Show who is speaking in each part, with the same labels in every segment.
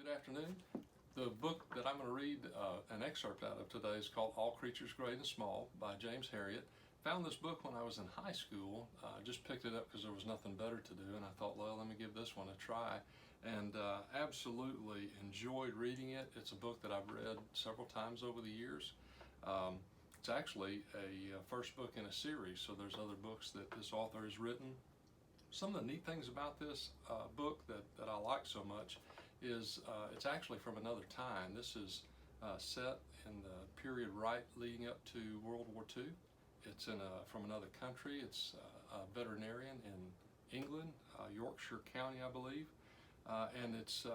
Speaker 1: afternoon. The book that I'm going to read an excerpt out of today is called All Creatures Great and Small by James Herriot. Found this book when I was in high school. Just picked it up because there was nothing better to do, and I thought, well, let me give this one a try. And absolutely enjoyed reading it. It's a book that I've read several times over the years. It's actually a first book in a series, so there's other books that this author has written. Some of the neat things about this book that I like so much is it's actually from another time. This is set in the period right leading up to World War II. It's from another country. It's a veterinarian in England, Yorkshire County, I believe, and it's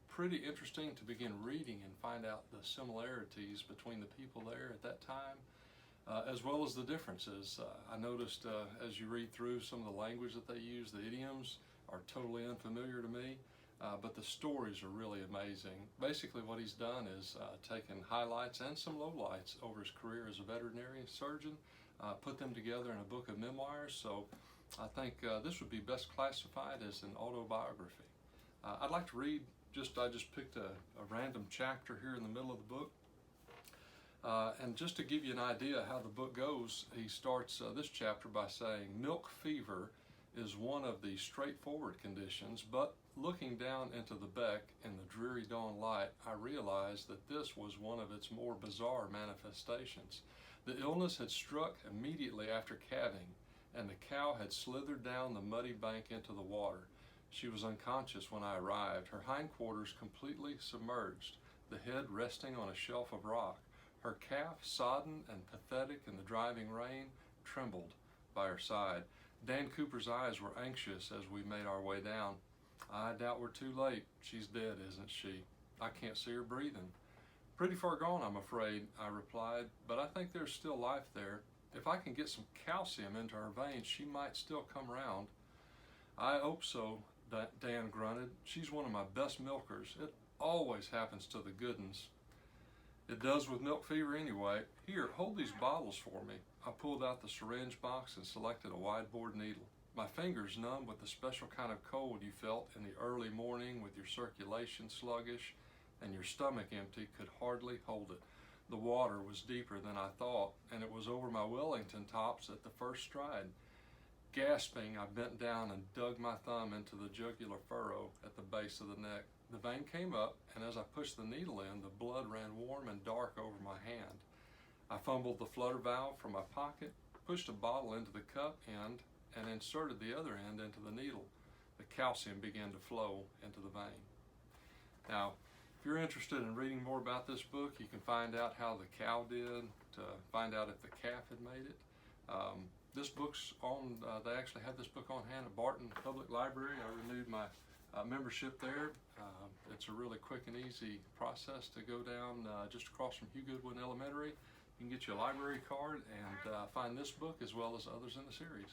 Speaker 1: pretty interesting to begin reading and find out the similarities between the people there at that time, as well as the differences. I noticed as you read through some of the language that they use, the idioms are totally unfamiliar to me, but the stories are really amazing. Basically what he's done is taken highlights and some lowlights over his career as a veterinary surgeon, put them together in a book of memoirs, so I think this would be best classified as an autobiography. I'd like to read, I just picked a random chapter here in the middle of the book. And just to give you an idea how the book goes, he starts this chapter by saying, milk fever is one of the straightforward conditions, but looking down into the beck in the dreary dawn light, I realized that this was one of its more bizarre manifestations. The illness had struck immediately after calving, and the cow had slithered down the muddy bank into the water. She was unconscious when I arrived, her hindquarters completely submerged, the head resting on a shelf of rock. Her calf, sodden and pathetic in the driving rain, trembled by her side. Dan Cooper's eyes were anxious as we made our way down. I doubt we're too late. She's dead, isn't she? I can't see her breathing. Pretty far gone, I'm afraid, I replied, but I think there's still life there. If I can get some calcium into her veins, she might still come round. I hope so, Dan grunted. She's one of my best milkers. It always happens to the good uns. It does with milk fever anyway. Here, hold these bottles for me. I pulled out the syringe box and selected a wide-bored needle. My fingers numb with the special kind of cold you felt in the early morning with your circulation sluggish and your stomach empty, could hardly hold it. The water was deeper than I thought, and it was over my Wellington tops at the first stride. Gasping, I bent down and dug my thumb into the jugular furrow at the base of the neck. The vein came up, and as I pushed the needle in, the blood ran warm and dark over my hand. I fumbled the flutter valve from my pocket, pushed a bottle into the cup end, and inserted the other end into the needle. The calcium began to flow into the vein. Now, if you're interested in reading more about this book, you can find out how the cow did, to find out if the calf had made it. This book's on, they actually have this book on hand at Barton Public Library. I renewed my membership there. It's a really quick and easy process to go down just across from Hugh Goodwin Elementary. You can get your library card and find this book as well as others in the series.